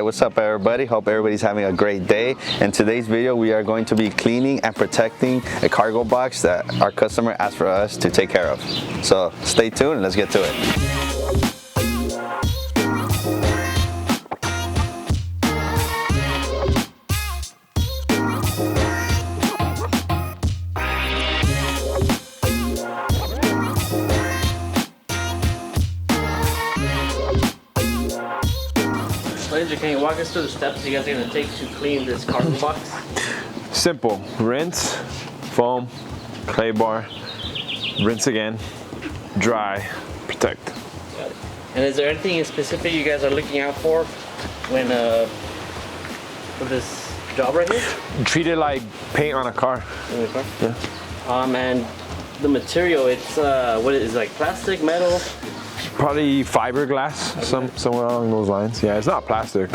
what's up everybody? Hope everybody's having a great day. In today's video, we are going to be cleaning and protecting a cargo box that our customer asked for us to take care of. So stay tuned and let's get to it. Can you walk us through the steps you guys are going to take to clean this cargo box? Simple. Rinse, foam, clay bar, rinse again, dry, protect. Got it. And is there anything in specific you guys are looking out for when for this job right here? Treat it like paint on a car. Yeah. And the material, it's what is it, like plastic, metal? Probably fiberglass, somewhere along those lines. Yeah, it's not plastic.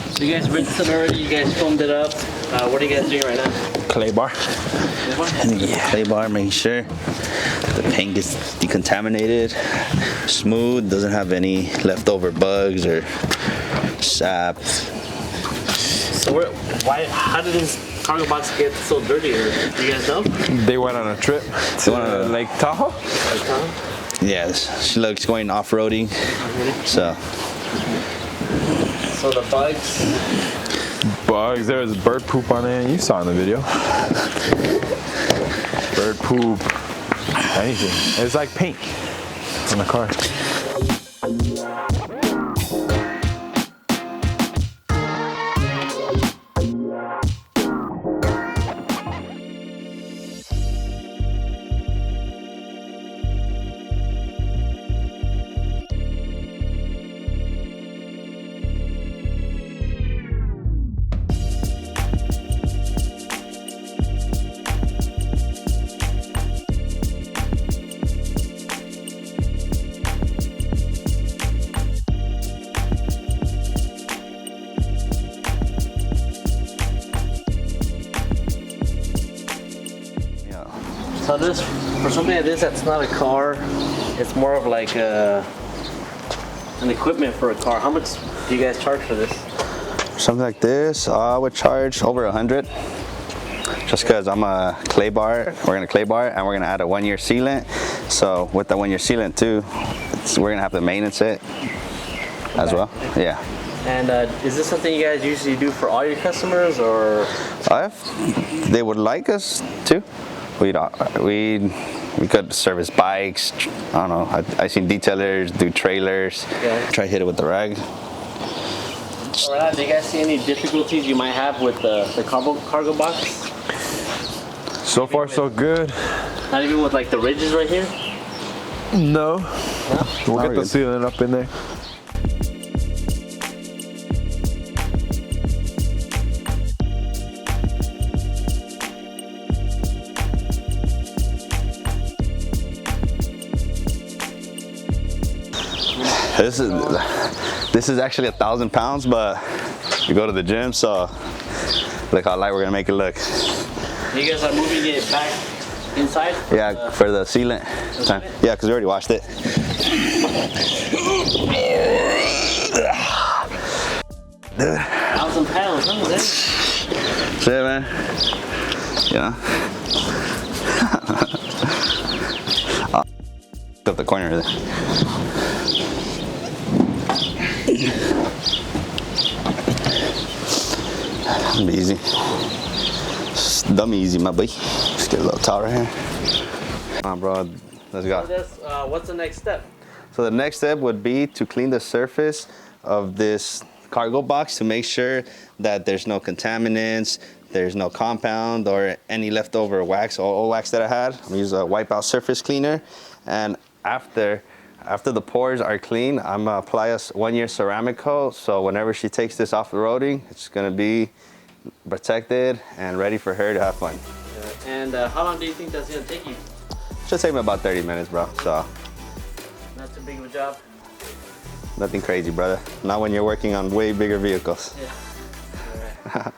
So you guys rinsed it already, you guys foamed it up. What are you guys doing right now? Clay bar. And you get the clay bar, make sure the paint gets decontaminated, smooth, doesn't have any leftover bugs or sap. So how did this cargo box get so dirty? Do you guys know? They went on a trip to Lake Tahoe. Lake Tahoe? Yes, she looks going off-roading, so the Bugs, there was bird poop on it, you saw in the video. Bird poop, anything. It's like paint on the car. So this, for something like this, that's not a car. It's more of like an equipment for a car. How much do you guys charge for this? Something like this, I would charge over 100. Just because I'm a clay bar, we're gonna clay bar, and we're gonna add a 1-year sealant. So with the 1-year sealant too, we're gonna have to maintenance it as well. Yeah. And is this something you guys usually do for all your customers, or? If they would like us to. We could service bikes. I don't know. I seen detailers do trailers. Yeah. Try to hit it with the rag. Alright, do you guys see any difficulties you might have with the cargo box? So far, so good. Not even with like the ridges right here? No. We'll get the sealant up in there. This is actually 1,000 pounds, but you go to the gym, so look how light we're gonna make it look. You guys are moving it back inside? Yeah, for the sealant. Yeah, because we already washed it. 1,000 pounds, huh? That's it, man. Yeah. Up the corner there. It'll be easy. Just dummy easy, my boy. Just get a little towel right here. Come on, bro. Let's go. What's the next step? So the next step would be to clean the surface of this cargo box to make sure that there's no contaminants, there's no compound or any leftover wax or old wax that I had. I'm gonna use a wipeout surface cleaner, and after the pores are clean, I'm gonna apply a 1-year ceramic coat, so whenever she takes this off the roading, it's gonna be protected and ready for her to have fun. And how long do you think that's gonna take you? Should take me about 30 minutes, bro. So not too big of a job. Nothing crazy, brother. Not when you're working on way bigger vehicles. Yeah. All right.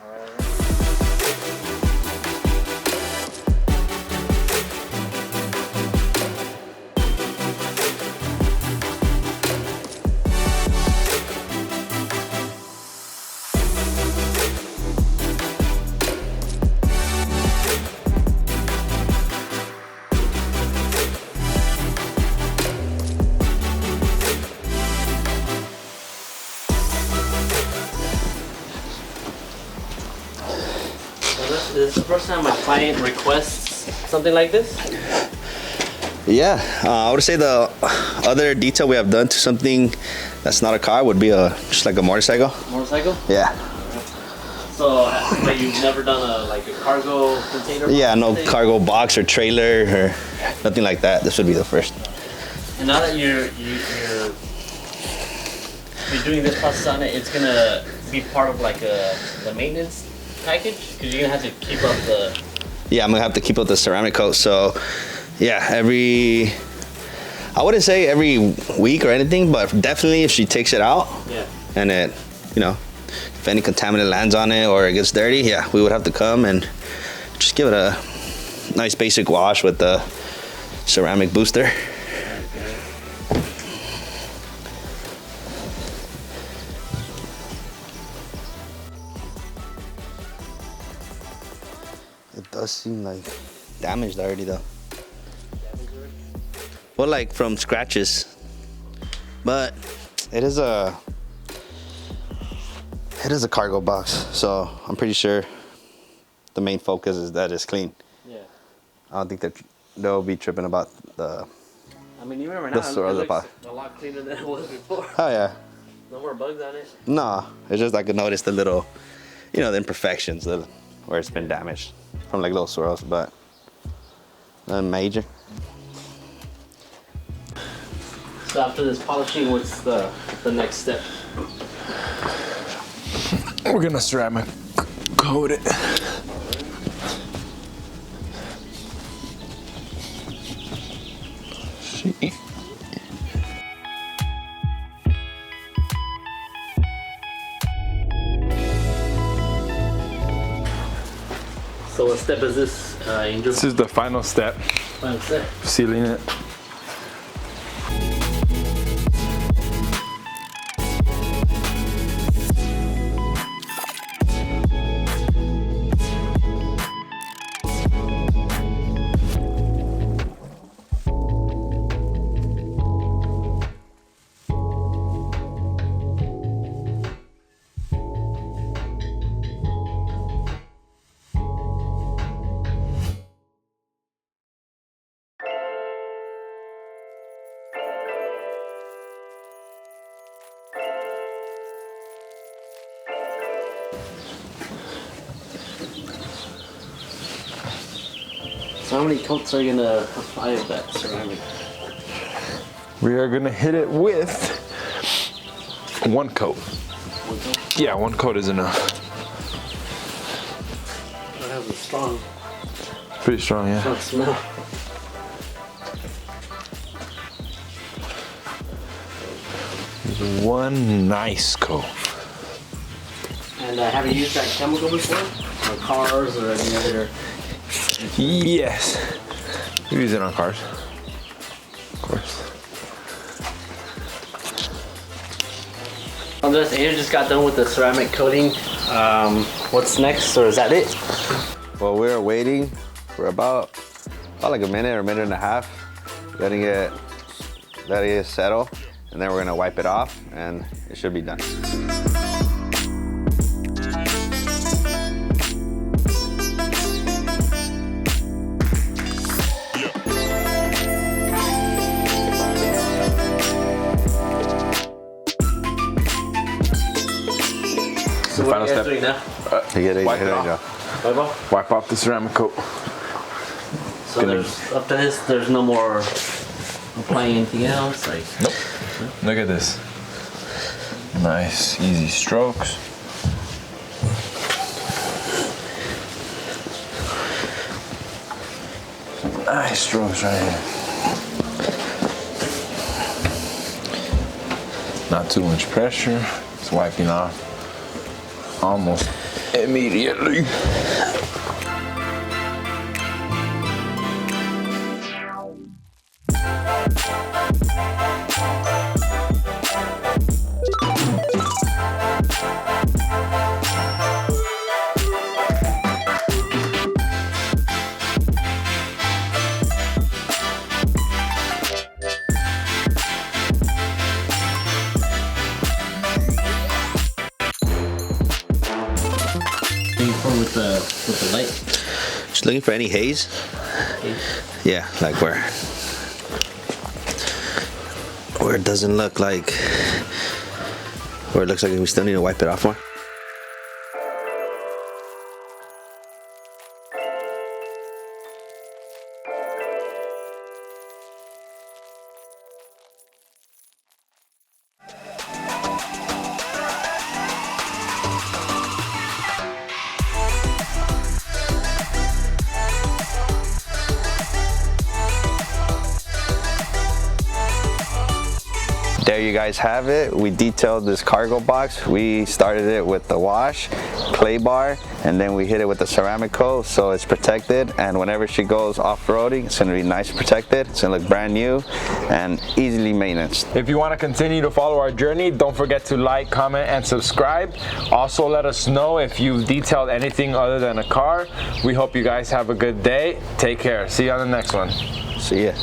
This is the first time my client requests something like this? Yeah, I would say the other detail we have done to something that's not a car would be just like a motorcycle. Motorcycle? Yeah. So, like you've never done a cargo container? Yeah, no cargo box or trailer or nothing like that. This would be the first. And now that you're doing this process on it, it's gonna be part of like the maintenance package? Because you're gonna have to keep up the... Yeah, I'm gonna have to keep up the ceramic coat. So yeah, I wouldn't say every week or anything, but definitely if she takes it out, yeah, and it, if any contaminant lands on it or it gets dirty, yeah, we would have to come and just give it a nice basic wash with the ceramic booster. It does seem like damaged already though. Well, like from scratches, but it is a cargo box, so I'm pretty sure the main focus is that it's clean. yeah. I don't think that they'll be tripping about the. I mean, even right now, sort of it the looks a lot cleaner than it was before. Oh yeah. No more bugs on it. No, it's just I could notice the little, the imperfections where it's been damaged from like little swirls, but nothing major. So after this polishing, what's the next step? We're gonna ceramic coat it. See? So what step is this, Angel? This is the final step. Final step. Sealing it. So how many coats are you gonna apply of that ceramic? We are gonna hit it with one coat. One coat? Yeah, one coat is enough. That has a strong Pretty strong, yeah. smell. One nice coat. And have you used that chemical before? On cars or any other? Yes. We use it on cars. Of course. Andres, Andrew just got done with the ceramic coating. What's next, or is that it? Well, we're waiting for about like a minute or a minute and a half, letting it settle, and then we're gonna wipe it off, and it should be done. So what are you guys doing now? Wipe it off. Wipe off the ceramic coat. So there's, up to this, there's no more applying anything else? Like, Nope. Look at this. Nice, easy strokes. Nice strokes right here. Not too much pressure. It's wiping off almost immediately. With the light. Just looking for any haze. Yeah, like where it doesn't look like, where it looks like we still need to wipe it off more. There you guys have it. We detailed this cargo box. We started it with the wash, clay bar, and then we hit it with the ceramic coat so it's protected, and whenever she goes off-roading, it's gonna be nice protected. It's gonna look brand new and easily maintenance. If you want to continue to follow our journey, don't forget to like, comment, and subscribe. Also, let us know if you've detailed anything other than a car. We hope you guys have a good day. Take care. See you on the next one. See ya.